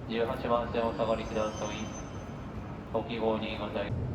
18番線お下がりください。ご記号にございます。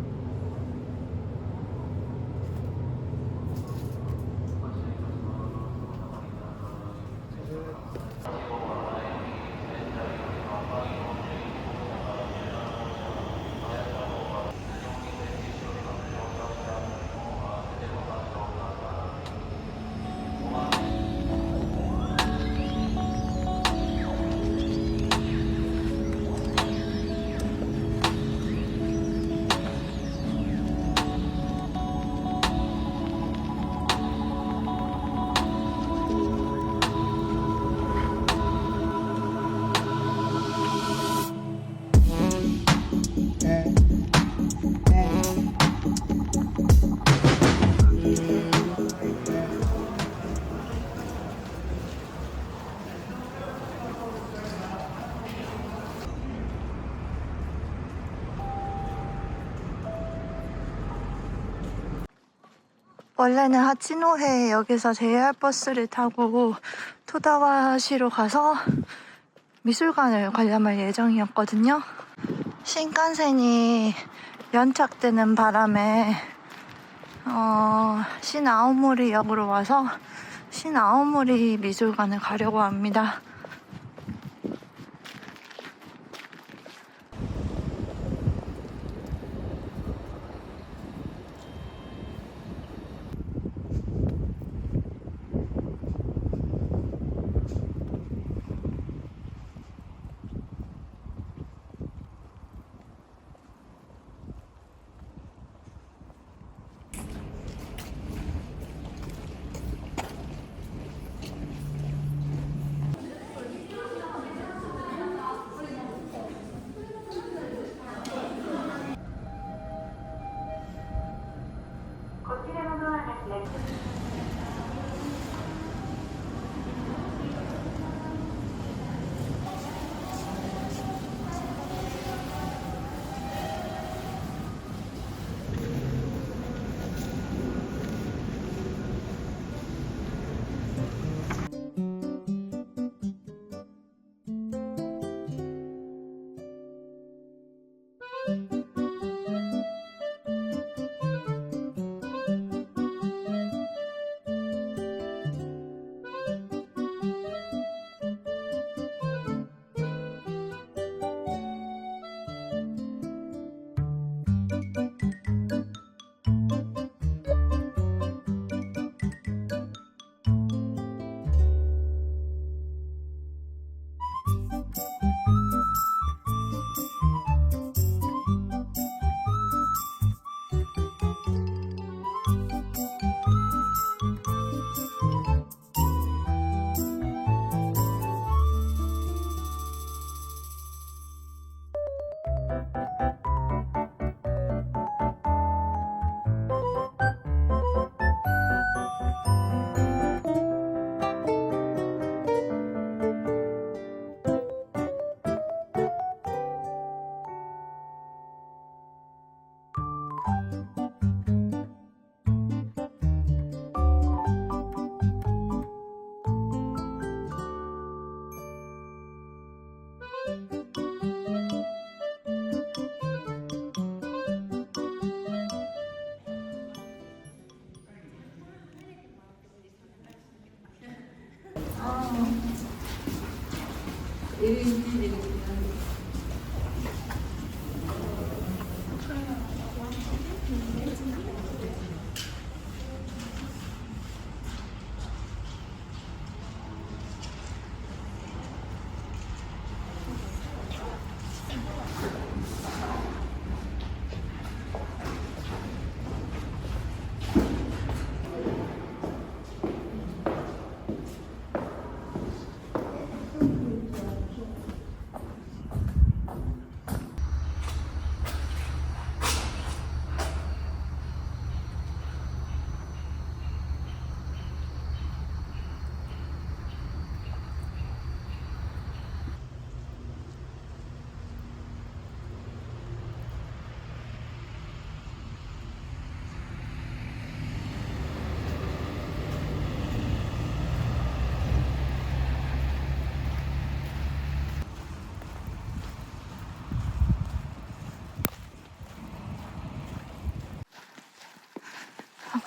원래는 하치노헤역에서 JR 버스를 타고 토다와시로 가서 미술관을 관람할 예정이었거든요. 신칸센이 연착되는 바람에 신아오모리역으로 와서 신아오모리 미술관을 가려고 합니다.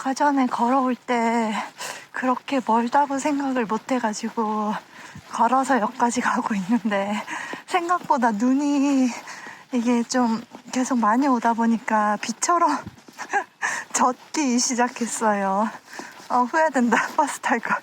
아까 전에 걸어올 때 그렇게 멀다고 생각을 못 해가지고 걸어서 역까지 가고 있는데 생각보다 눈이 이게 좀 계속 많이 오다 보니까 비처럼 젖기 시작했어요. 후회된다. 버스 탈 걸.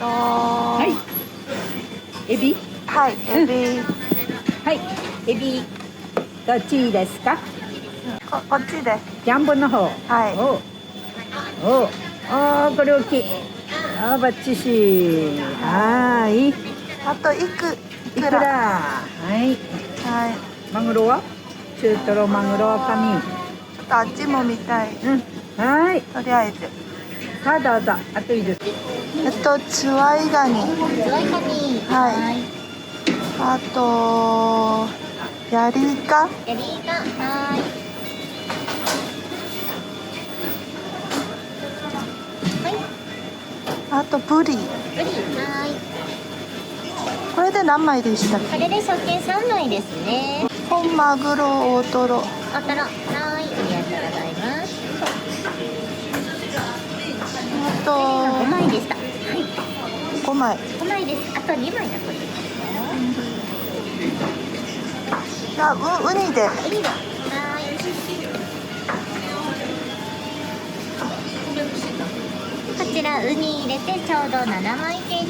はい。エビ。はい、エビ。はい。エビ。どっちですか。こっちで。ジャンボの方。はい。これ大きい。バッチシ。はい。あといくら。はい。はい。マグロは。中トロマグロカニ。ちょっとあっちも見たい。はい。とりあえず。さあどうぞ。あといいです。ズワイガニ。ズワイガニ。はい。あとヤリイカ。ヤリイカ、はーい。はい、あとブリ。ブリ、はーい。これで何枚でしたっこけ？れで食券3枚ですね。本マグロ、大トロ。大トロ、はーい、ありがとうございます。あと5枚でした。はい、5枚。5枚です。あと2枚残りますよ。あ、ウニで。ウニで、はーい。こちらウニ入れてちょうど7枚計。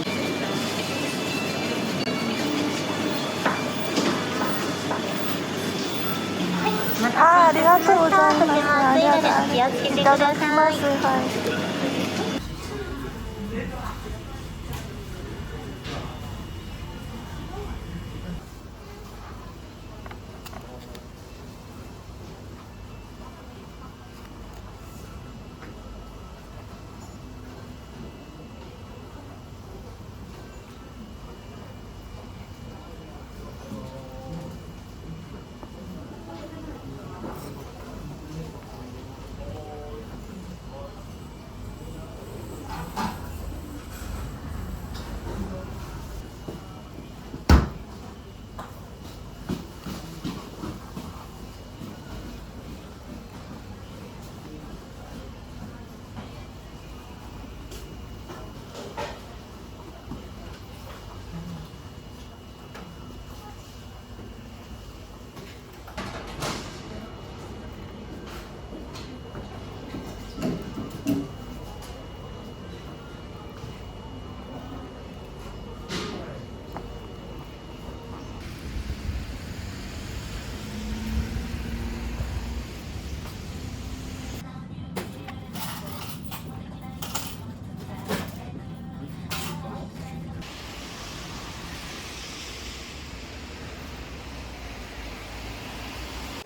あ、ありがとうございます。とても暑いのでお気をつけてください。いただきます。はい。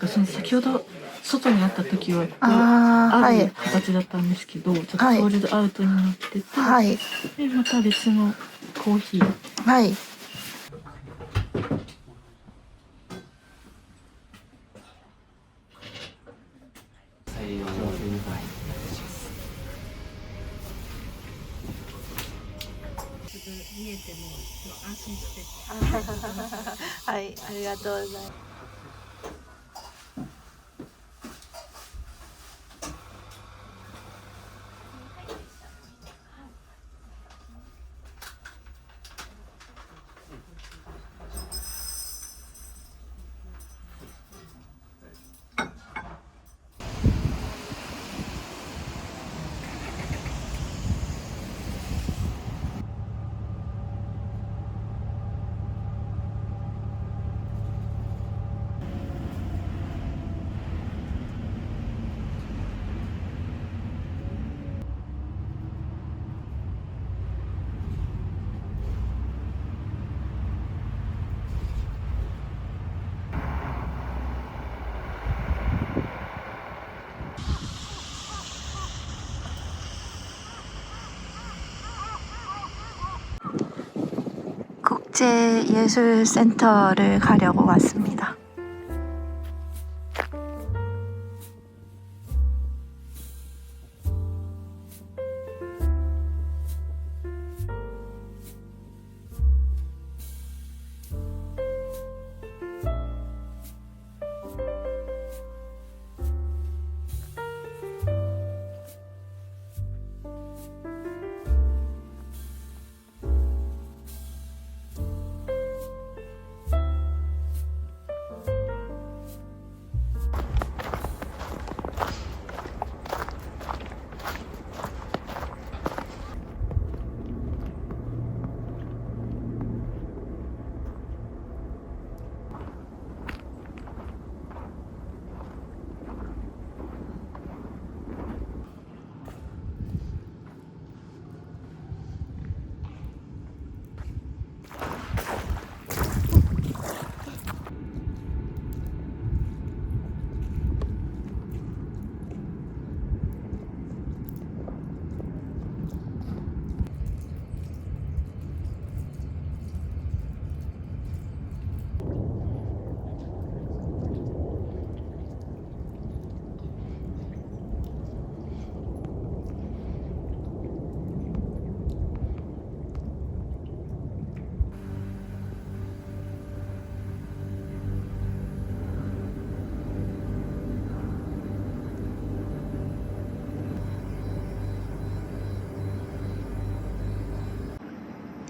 その先ほど外にあった時はああー、はいる形だったんですけど、ちょっとソはいールドアウトになってて、はいでまた別のコーヒー。はい。採用はい、ありがとうございます。국제예술센터를 가려고 왔습니다.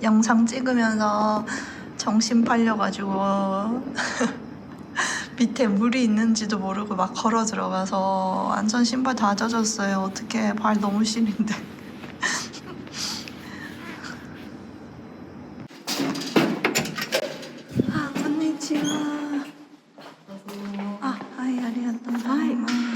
영상 찍으면서 정신 팔려가지고 밑에 물이 있는지도 모르고 막 걸어 들어가서 완전 신발 다 젖었어요. 어떡해, 발 너무 시린데. 아, konnichiwa. 아, 하이, 아리가또 고자이마스.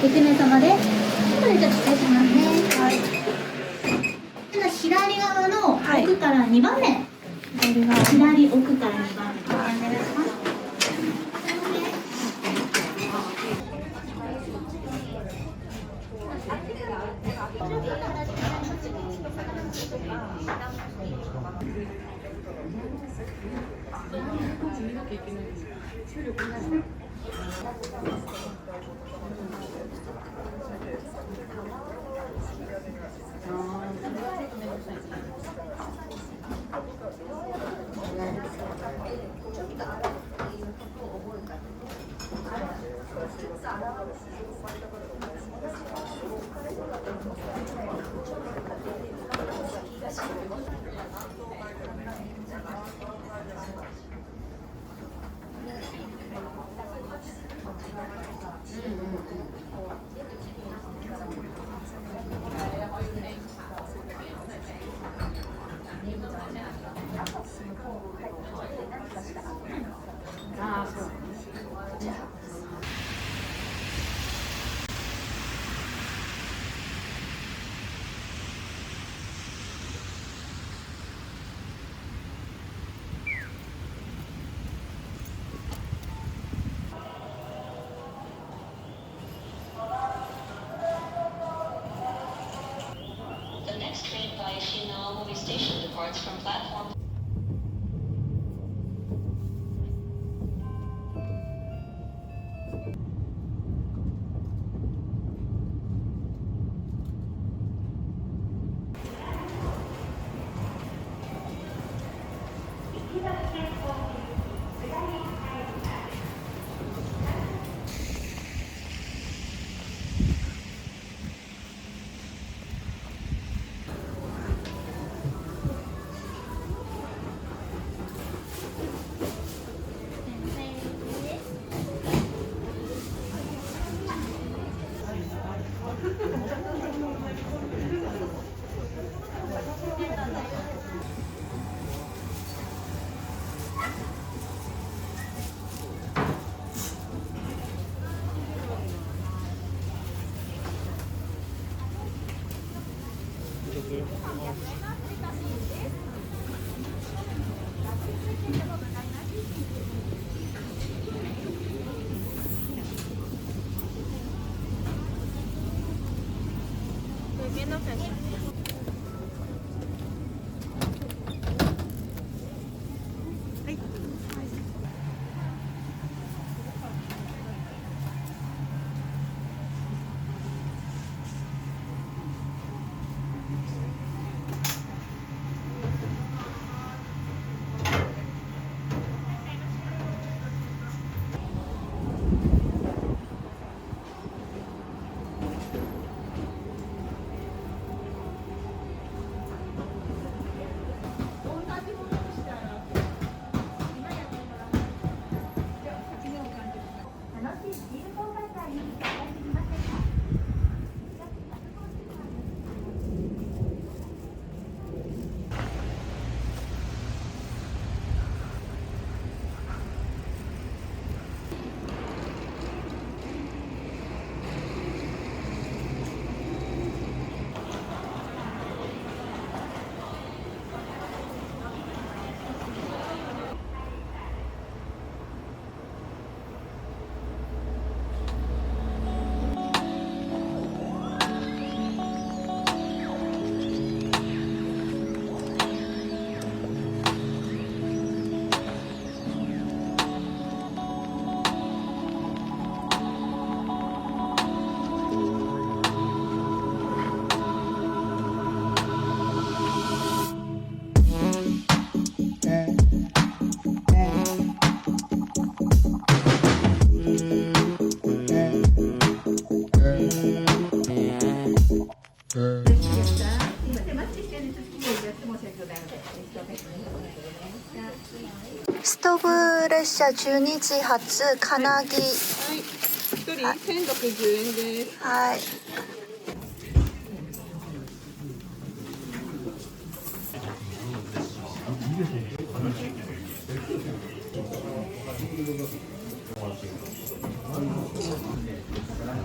1名様です。これちょっと失礼しますね。はい。ただ左側の奥から2番目。左奥から2番目。お願いします。The next train by Shinagawa Station departs from platform. ストブ列車12時発金木。はい、1人1610円です。はい。車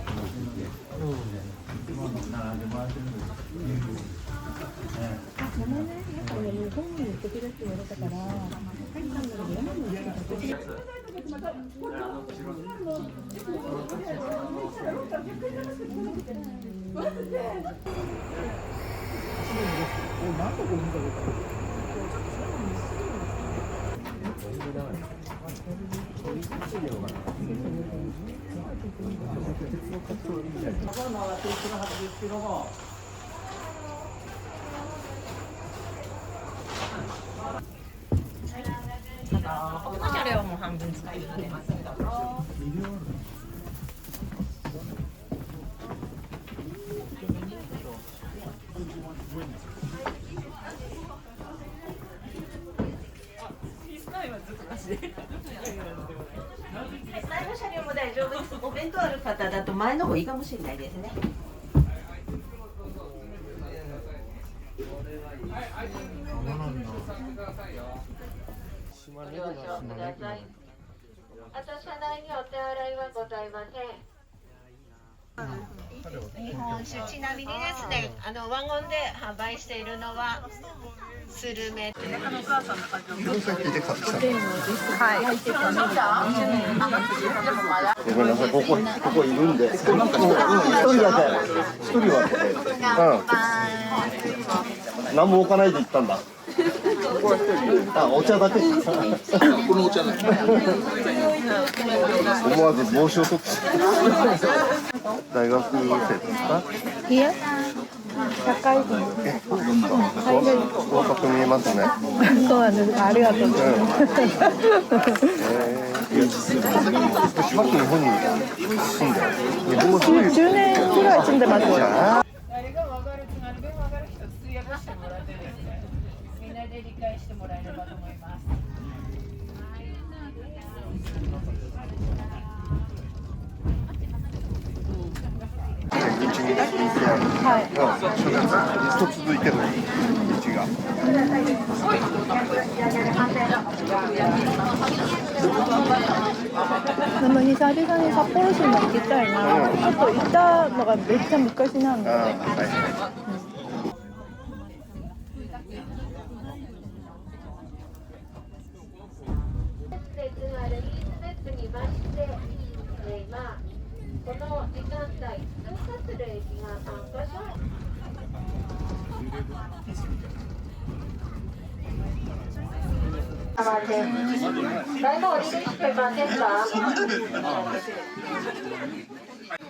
両も半分使えるので。前の車両も大丈夫です。お弁当ある方だと前の方いいかもしれないですね。ご了承ください。あと車内にお手洗いはございません。日本酒、ちなみにですね、ワゴンで販売しているのはスルメ。ごめんなさい、ここいるんで。一人だけ。一人は。何も置かないで行ったんだ。あ、お茶だけ。このお茶だけ。思わず帽子を取って。大学生ですか？いえ、社会人。若く見えますね。そうなんです。ありがとうございます。しばらく日本に住んで。日本もそういう。10年ぐらい住んでます。誰が分かる津軽弁分かる人通訳してもらってですね、みんなで理解してもらえればと思います。道に引いてある。ずっと続いてる道が。でも久々に札幌市も行きたいな。ちょっと行ったのがめっちゃ昔なんで。この時間帯、通過する駅が3カ所。誰も降りる人いませんか？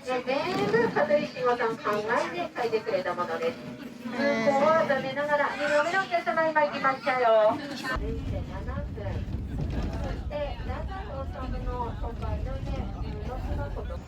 全部香取慎吾さん考えて書いてくれたものです。通行は残念ながら2度目のお客様今行きましたよ。0.7分。そして長野治の都会のね、16のこと。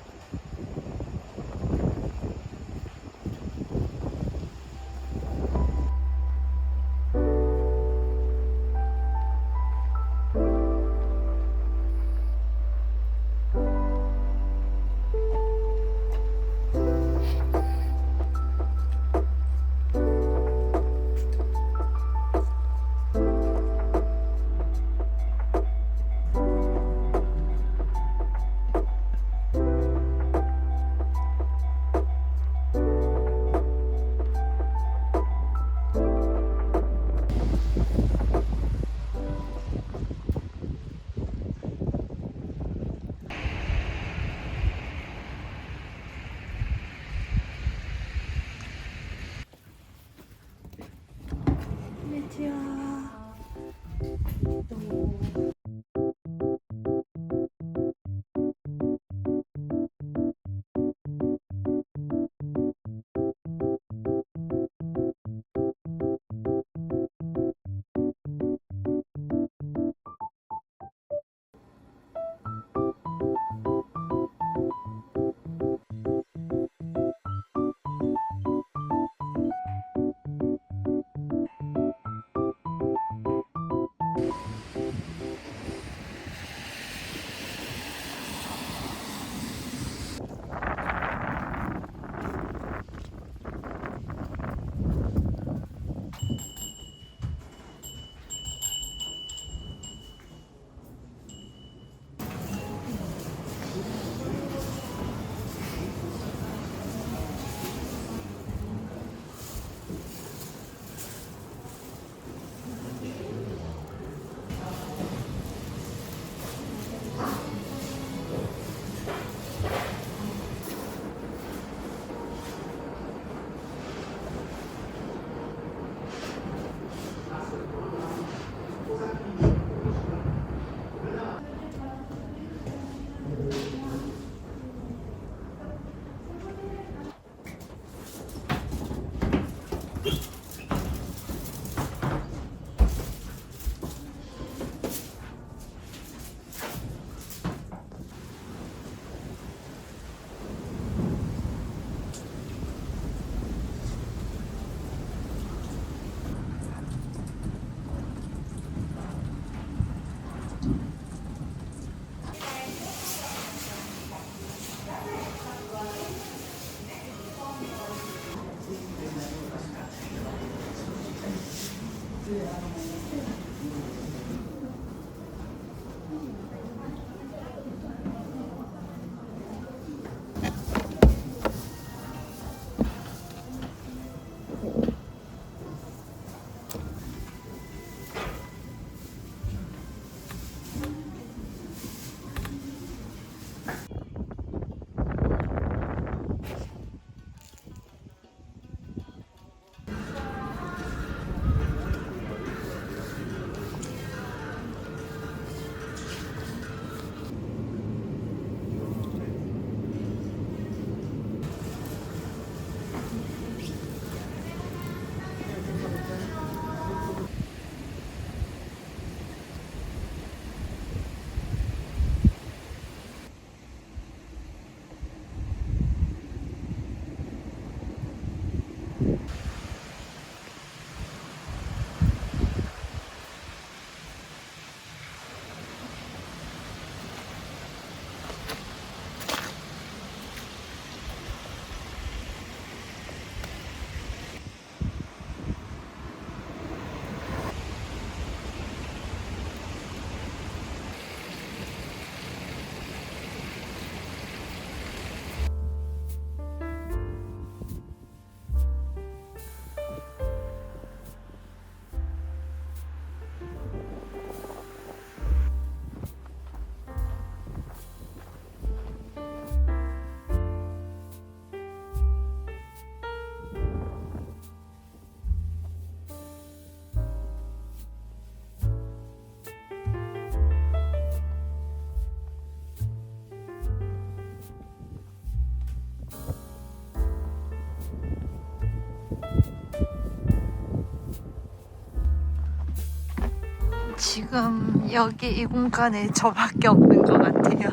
지금 여기 이 공간에 저밖에 없는 것 같아요.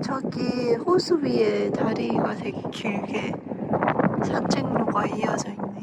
저기 호수 위에 다리가 되게 길게 산책로가 이어져 있네요.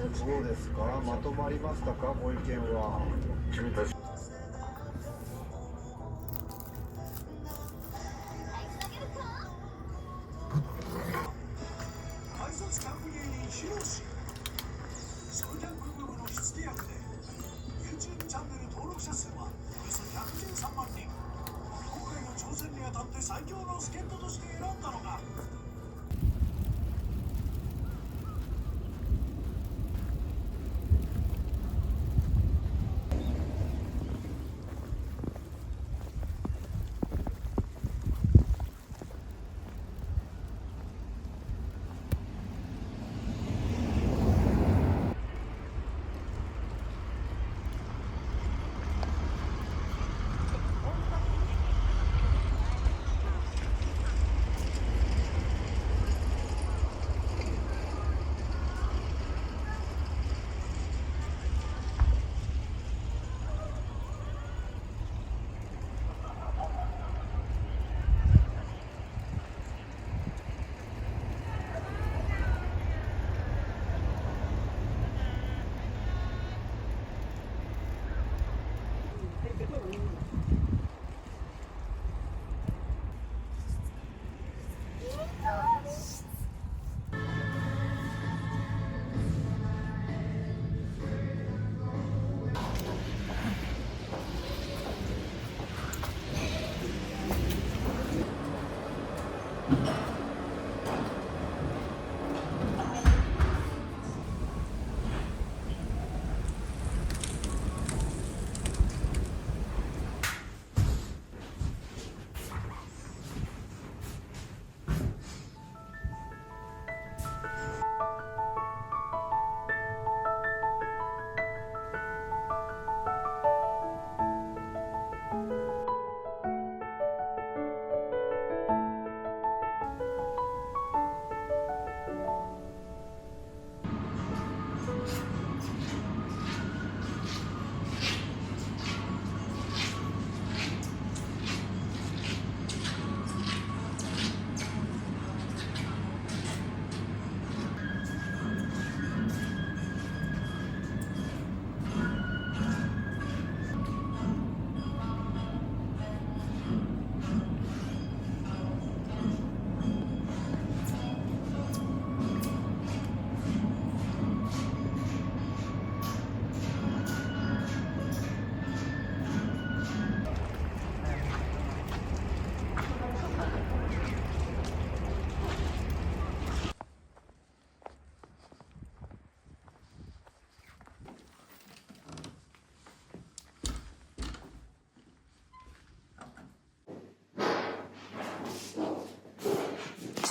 どうですか、まとまりましたか、ご意見は。君たち改札キャンプ芸人ヒロシ、ソロキャンプブームの火付け役で YouTube チャンネル登録者数はおよそ113万人。今回の挑戦にあたって最強の助っ人として選んだのが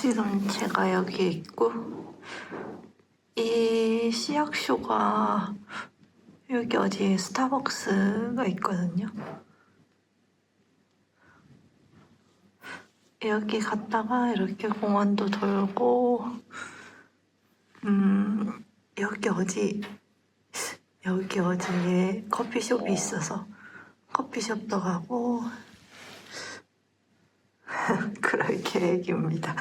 지금 제가 여기에 있고 이 시약쇼가 여기 어디에 스타벅스가 있거든요. 여기 갔다가 이렇게 공원도 돌고 여기 어디에 커피숍이 있어서 커피숍도 가고 그럴 계획입니다.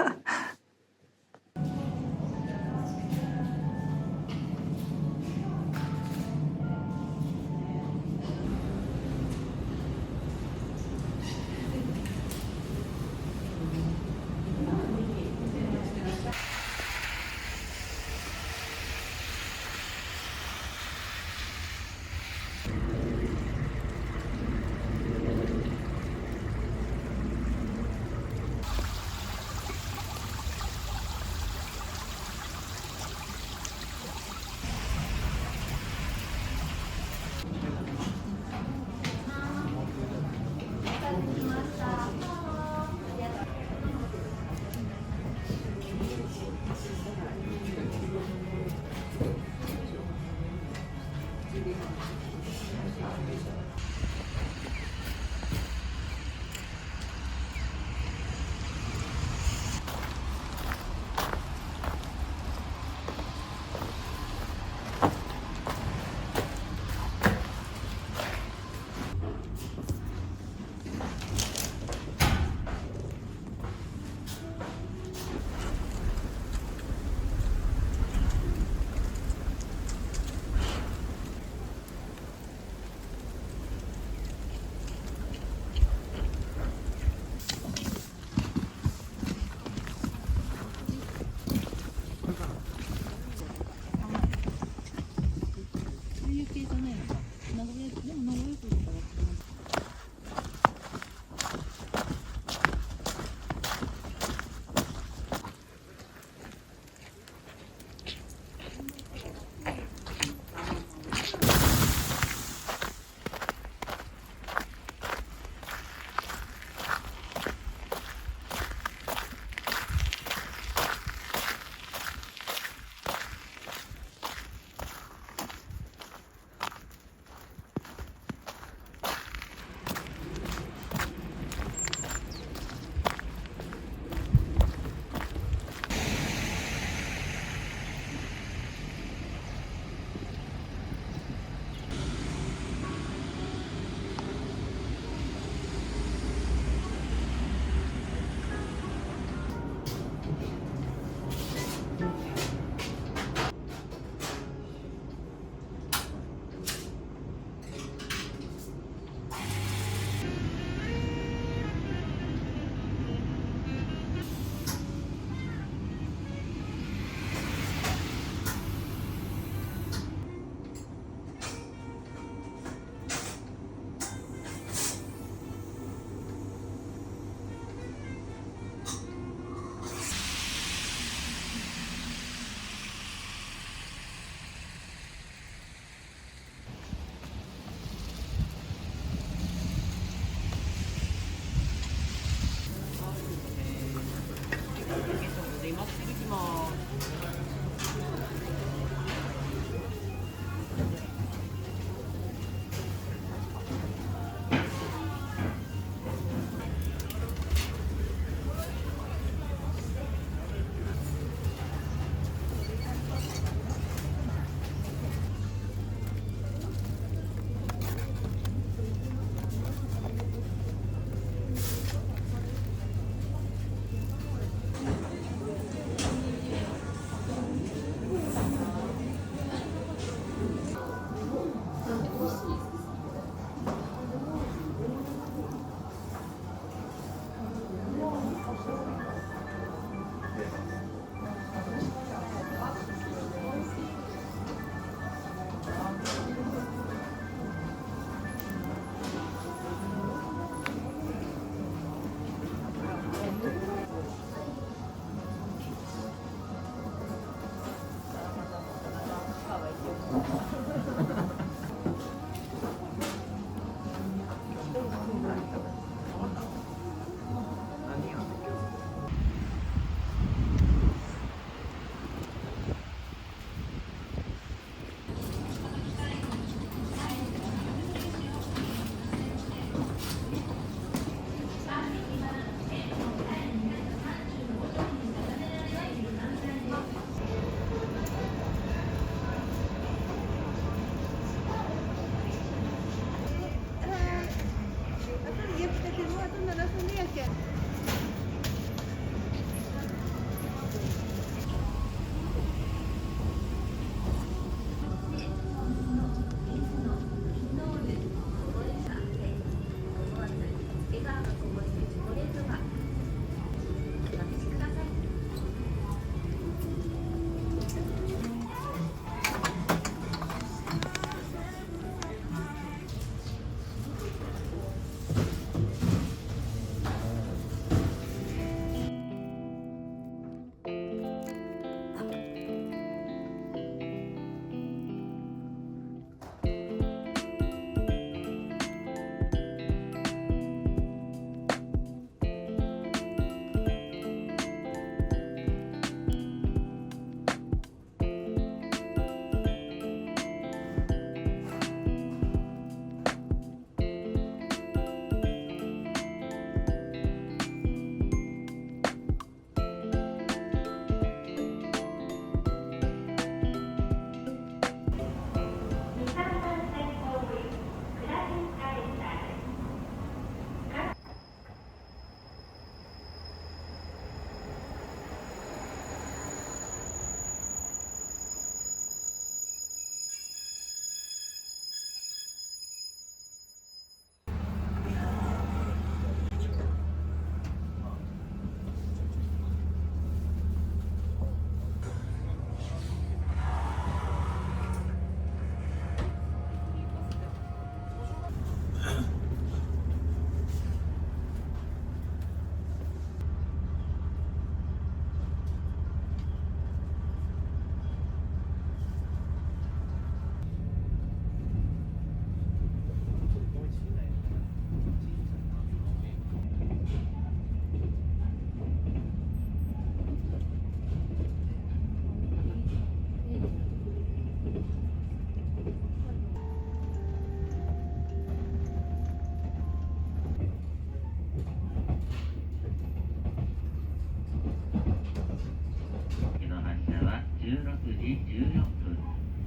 16時14分、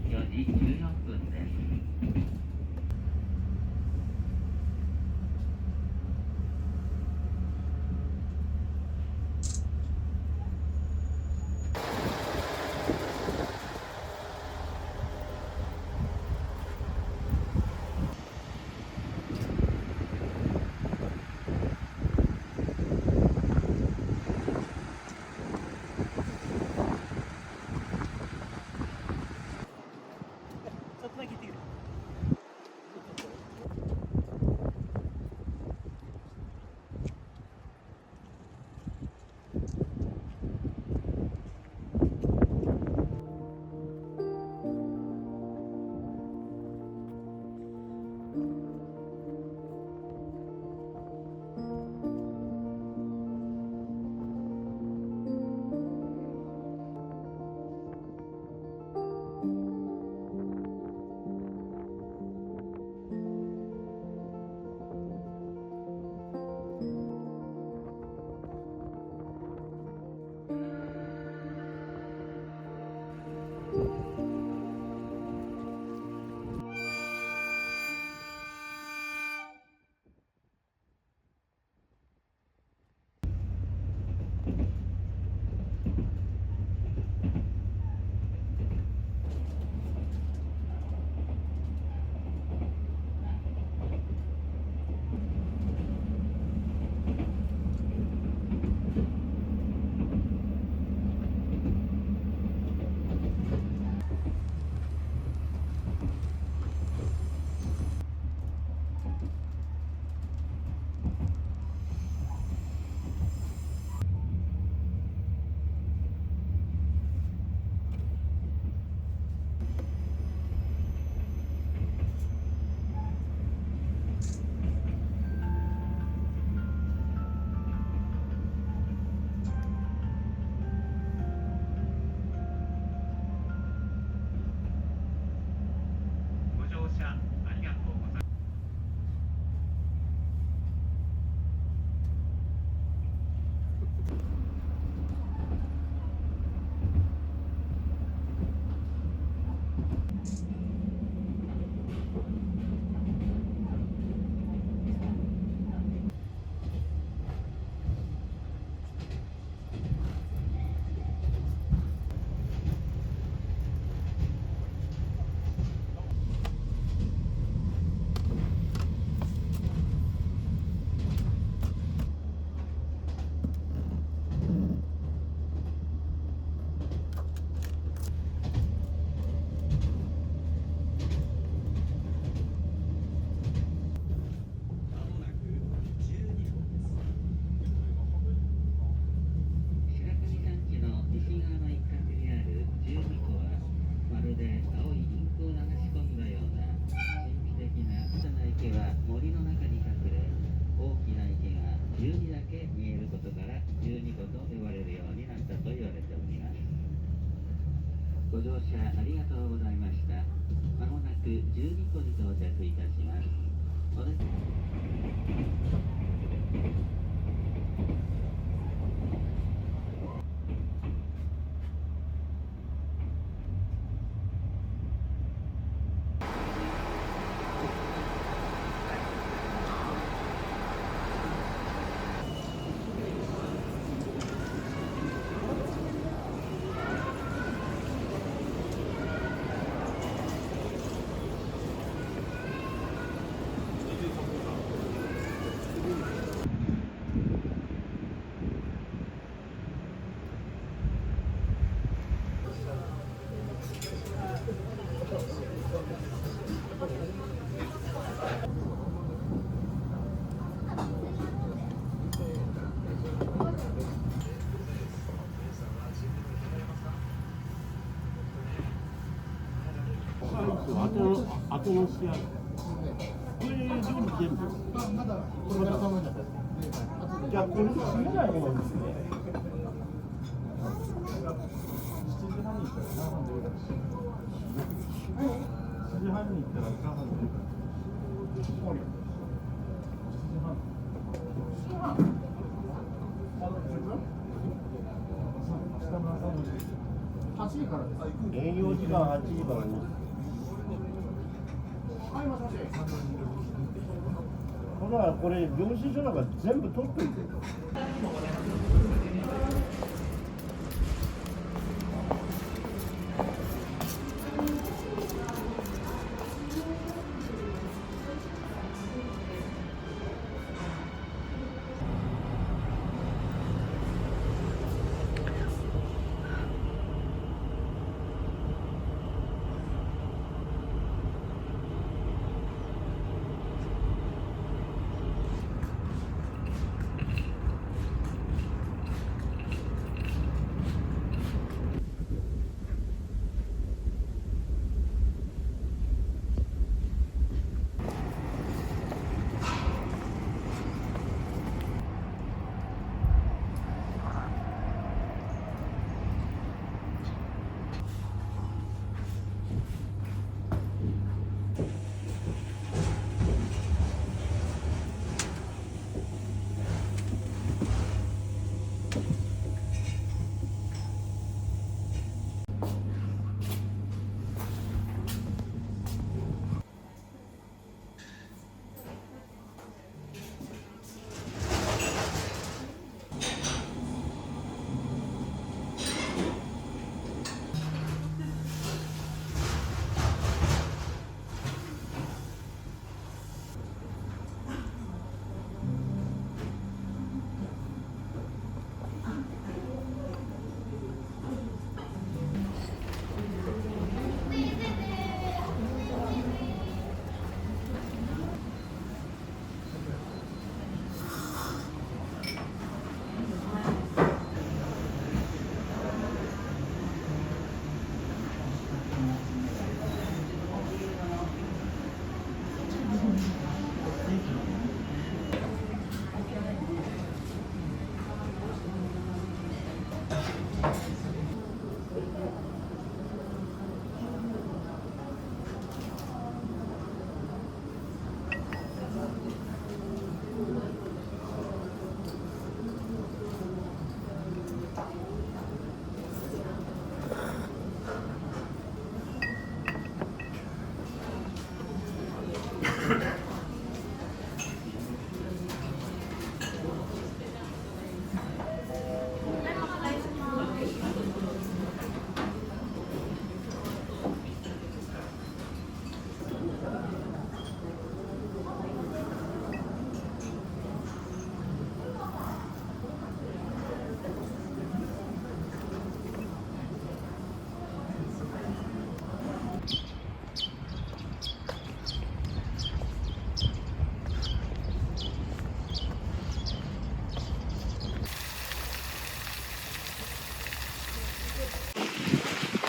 4時14分です。ご乗車ありがとうございました。まもなく12個に到着いたします。後の仕上げ。これ料理全部。じゃあこれ閉めない方がいいですね。7時半に行ったら7時半に行ったら7時半。営業時間8時からに。ほら、これ領収書なんか全部取っといて。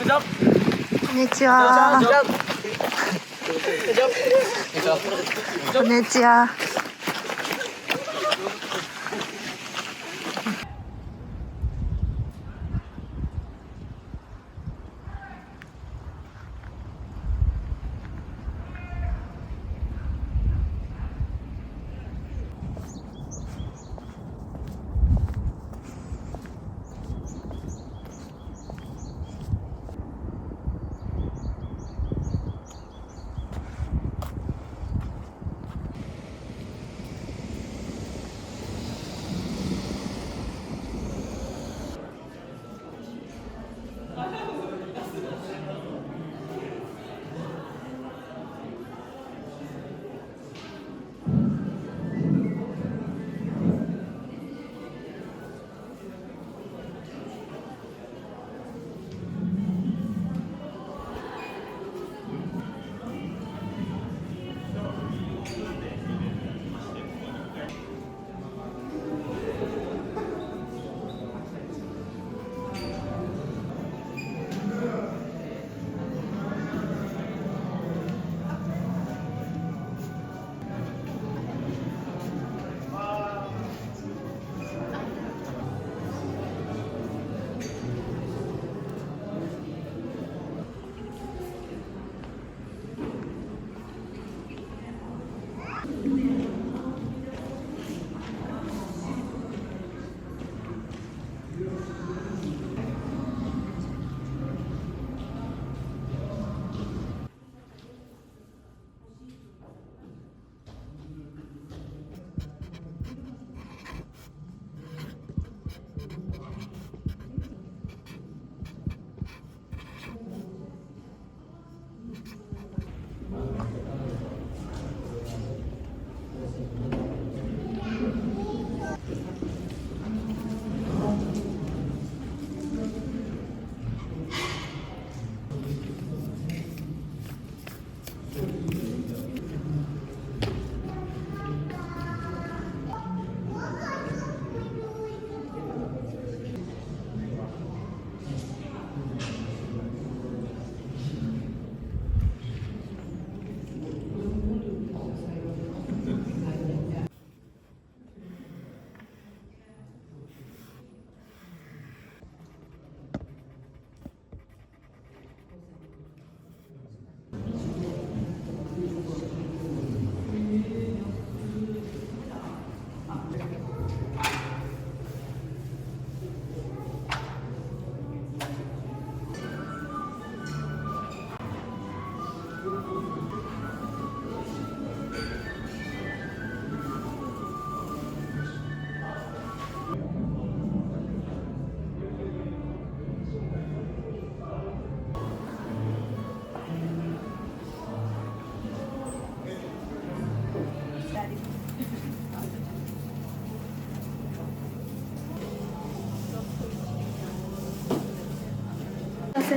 こんにちは。こんにちは。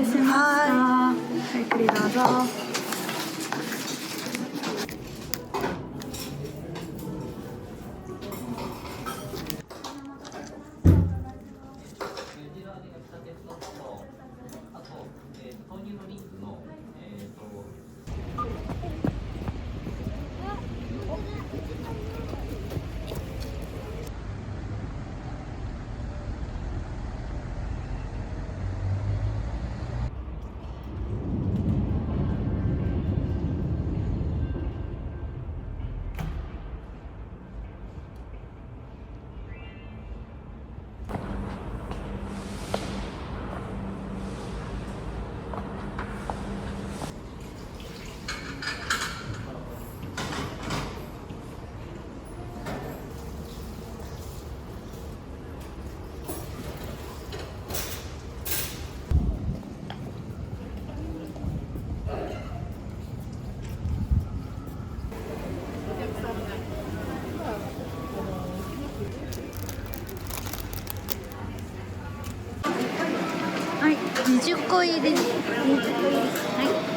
せしました。ゆっくりどうぞ。はい、20個入りです。20個入り。はい。